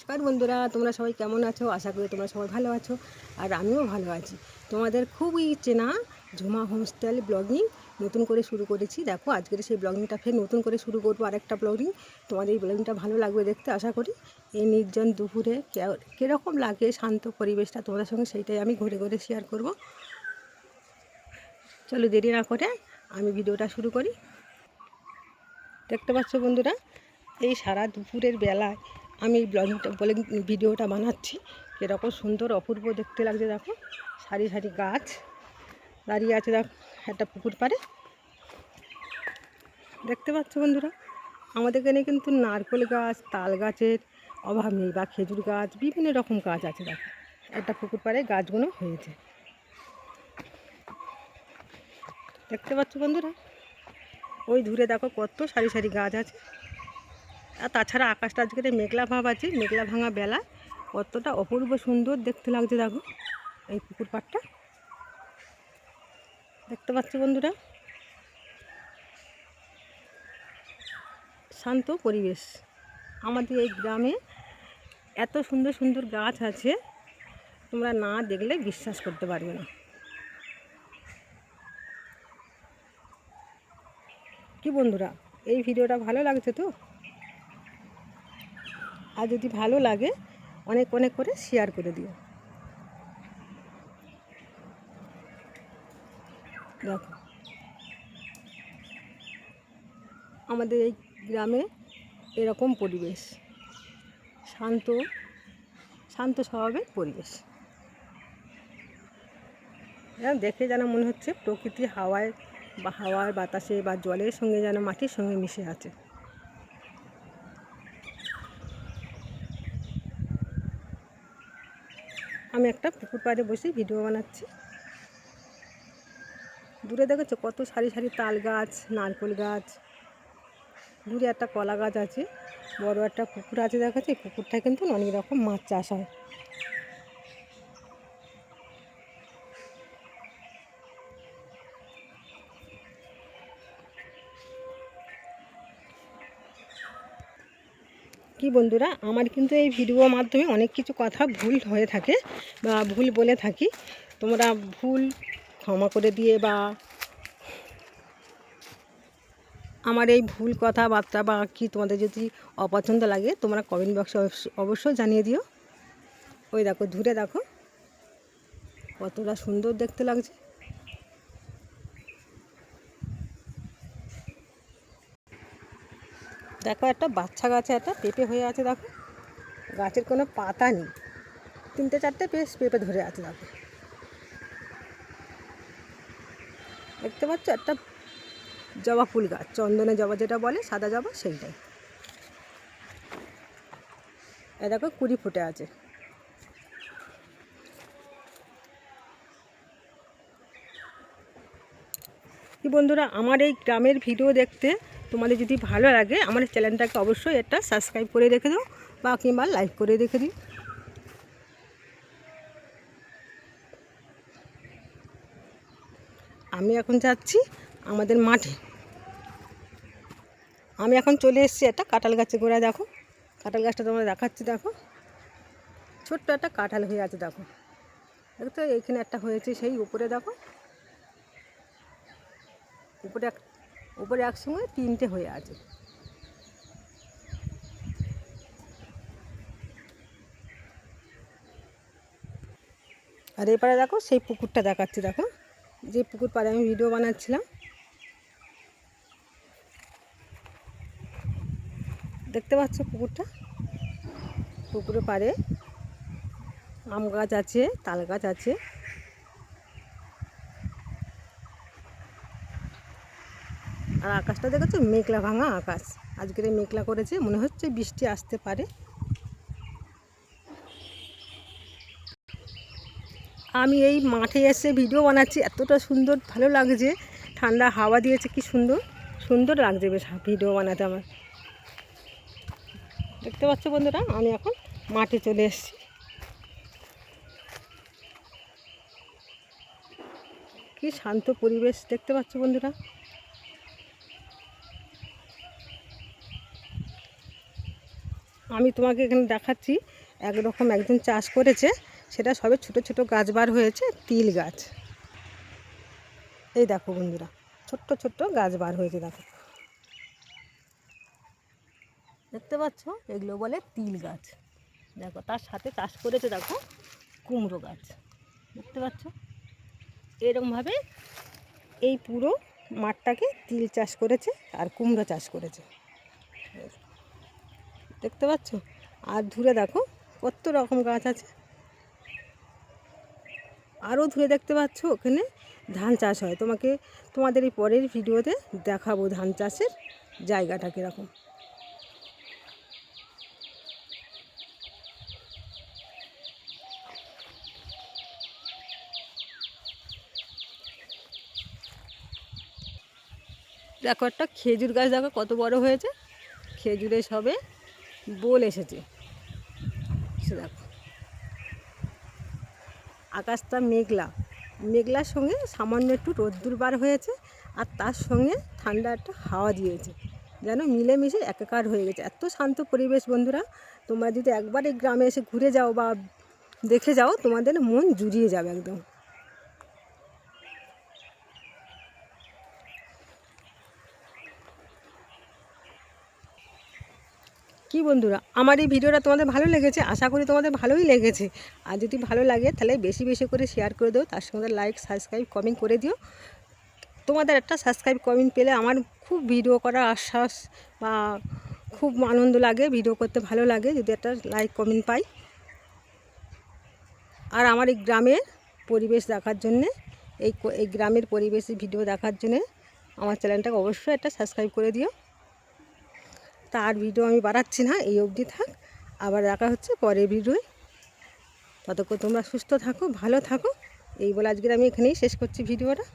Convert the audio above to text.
নমস্কার বন্ধুরা, তোমরা সবাই কেমন আছো? আশা করি তোমরা সবাই ভালো আছো, আর আমিও ভালো আছি। তোমাদের খুবই চেনা ঝুমা হোমস্টাইল ব্লগিং নতুন করে শুরু করেছি। দেখো, আজকের সেই ব্লগিংটা ফের নতুন করে শুরু করবো, আরেকটা ব্লগিং। তোমাদের এই ব্লগিংটা ভালো লাগবে দেখতে আশা করি। এই নির্জন দুপুরে কীরকম লাগে শান্ত পরিবেশটা তোমাদের সঙ্গে, সেইটাই আমি ঘুরে ঘুরে শেয়ার করব। চলো দেরি না করে আমি ভিডিওটা শুরু করি। দেখতে পাচ্ছ বন্ধুরা, এই সারা দুপুরের বেলায় আমি ভিডিওটা বানাচ্ছি। কীরকম সুন্দর অপূর্ব দেখতে লাগছে দেখো। সারি সারি গাছ দাঁড়িয়ে আছে দেখো একটা পুকুর পাড়ে। দেখতে পাচ্ছ বন্ধুরা, আমাদের এখানে কিন্তু নারকেল গাছ, তাল গাছের অভাব নেই, বা খেজুর গাছ, বিভিন্ন রকম গাছ আছে দেখো। একটা পুকুর পাড়ে গাছগুলো হয়েছে, দেখতে পাচ্ছ বন্ধুরা। ওই দূরে দেখো কত সারি সারি গাছ আছে। আর তাছাড়া আকাশটা আজকে মেঘলা ভাব আছে, মেঘলা ভাঙা বেলা, কতটা অপূর্ব সুন্দর দেখতে লাগছে দেখো এই পুকুর পাড়টা। দেখতে পাচ্ছ বন্ধুরা, শান্ত পরিবেশ। আমাদের এই গ্রামে এত সুন্দর সুন্দর গাছ আছে, তোমরা না দেখলে বিশ্বাস করতে পারবে না। কি বন্ধুরা, এই ভিডিওটা ভালো লাগছে তো? আর যদি ভালো লাগে অনেক অনেক করে শেয়ার করে দিও। দেখো, আমাদের এই গ্রামে এরকম পরিবেশ, শান্ত শান্ত স্বভাবের পরিবেশ। দেখে যেন মনে হচ্ছে প্রকৃতি হাওয়ায় বা হাওয়ার বাতাসে বা জলের সঙ্গে যেন মাটির সঙ্গে মিশে আছে। আমি একটা পুকুর পাড়ে বসে ভিডিও বানাচ্ছি। দূরে দেখেছো কত সারি সারি তাল গাছ, নারকেল গাছ, দূরে একটা কলা গাছ আছে, বড় একটা পুকুর আছে দেখাচ্ছে। এই পুকুরটায় কিন্তু অনেক রকম মাছ চাষ হয়। কি বন্ধুরা, আমার কিন্তু এই ভিডিওর মাধ্যমে অনেক কিছু কথা ভুল হয়ে থাকে বা ভুল বলে থাকি। তোমরা ভুল ক্ষমা করে দিয়ে, বা আমার এই ভুল কথাবার্তা বা কি তোমাদের যদি অপছন্দ লাগে, তোমরা কমেন্ট বক্সে অবশ্যই জানিয়ে দিও। ওই দেখো দূরে দেখো কতটা সুন্দর দেখতে লাগছে। দেখো একটা বাচ্চা গাছে একটা পেঁপে হয়ে আছে দেখো, গাছের কোনো পাতা নেই, 3-4টে পেঁপে ধরে আছে দেখো। দেখতে পাচ্ছ একটা জবা ফুল গাছ, চন্দনের জবা যেটা বলে, সাদা জবা, সেইটাই। এ দেখো কুড়ি ফুটে আছে। কি বন্ধুরা, আমার এই গ্রামের ভিডিও দেখতে তোমাদের যদি ভালো লাগে, আমার চ্যানেলটাকে অবশ্যই একটা সাবস্ক্রাইব করে রেখে দাও, বা কিংবা লাইক করে রেখে দিও। আমি এখন যাচ্ছি আমাদের মাঠে। আমি এখন চলে এসেছি একটা কাঁঠাল গাছের গোড়ায়। দেখো কাঁঠাল গাছটা তোমরা দেখাচ্ছি, দেখো ছোট্ট একটা কাঁঠাল হয়ে আছে দেখো। দেখো এইখানে একটা হয়েছে, সেই উপরে দেখো, উপরে একসঙ্গে 3টে হয়ে আছে। আর এপারে দেখো সেই পুকুরটা দেখাচ্ছি, দেখো যে পুকুর পাড়ে আমি ভিডিও বানাচ্ছিলাম। দেখতে পাচ্ছ পুকুরটা? পুকুরের পাড়ে আম গাছ আছে, তাল গাছ আছে। আর আকাশটা দেখেছো, মেঘলা ভাঙা আকাশ। আজকের মেঘলা করেছে, মনে হচ্ছে বৃষ্টি আসতে পারে। আমি এই মাঠে এসে ভিডিও বানাচ্ছি, এতটা সুন্দর ভালো লাগছে, ঠান্ডা হাওয়া দিয়েছে, কি সুন্দর সুন্দর লাগছে বেশ ভিডিও বানাতে আমার। দেখতে পাচ্ছ বন্ধুরা, আমি এখন মাঠে চলে এসেছি। কি শান্ত পরিবেশ দেখতে পাচ্ছ বন্ধুরা। আমি তোমাকে এখানে দেখাচ্ছি একরকম একজন চাষ করেছে, সেটা সবে ছোট ছোট গাছ বার হয়েছে, তিল গাছ। এই দেখো বন্ধুরা, ছোট্ট ছোট্ট গাছ বার হয়েছে, দেখো দেখতে পাচ্ছ, এগুলো বলে তিল গাছ। দেখো তার সাথে চাষ করেছে, দেখো কুমড়ো গাছ, দেখতে পাচ্ছ। এরকমভাবে এই পুরো মাঠটাকে তিল চাষ করেছে আর কুমড়ো চাষ করেছে, দেখতে পাচ্ছ। আর দূরে দেখো কত রকম গাছ আছে। আরও দূরে দেখতে পাচ্ছ ওখানে ধান চাষ হয়। তোমাদের এই পরের ভিডিওতে দেখাবো ধান চাষের জায়গাটা কীরকম। দেখো একটা খেজুর গাছ, দেখো কত বড় হয়েছে, খেজুরে সবে বোল এসেছে। দেখো আকাশটা মেঘলা, মেঘলার সঙ্গে সামান্য একটু রোদ্দুর বার হয়েছে, আর তার সঙ্গে ঠান্ডা একটা হাওয়া দিয়েছে, যেন মিলেমিশে একাকার হয়ে গেছে। এত শান্ত পরিবেশ বন্ধুরা, তোমরা যদি একবার এই গ্রামে এসে ঘুরে যাও বা দেখে যাও, তোমাদের মন জুড়িয়ে যাবে একদম। কি বন্ধুরা, আমার এই ভিডিওটা তোমাদের ভালো লেগেছে, আশা করি তোমাদের ভালোই লেগেছে। আর যদি ভালো লাগে তাহলে বেশি বেশি করে শেয়ার করে দিও, তার সঙ্গে লাইক সাবস্ক্রাইব কমেন্ট করে দিও। তোমাদের একটা সাবস্ক্রাইব কমেন্ট পেলে আমার খুব ভিডিও করার আশ্বাস বা খুব আনন্দ লাগে, ভিডিও করতে ভালো লাগে যদি একটা লাইক কমেন্ট পাই। আর আমার এই গ্রামের পরিবেশ দেখার জন্যে, এই গ্রামের পরিবেশের ভিডিও দেখার জন্যে আমার চ্যানেলটাকে অবশ্যই একটা সাবস্ক্রাইব করে দিও। তার ভিডিও আমি বাড়াচ্ছি না, এই অবধি থাক, আবার দেখা হচ্ছে পরের ভিডিওয়। ততক্ষণ তোমরা সুস্থ থাকো, ভালো থাকো, এই বলে আজকের আমি এখানেই শেষ করছি ভিডিওটা।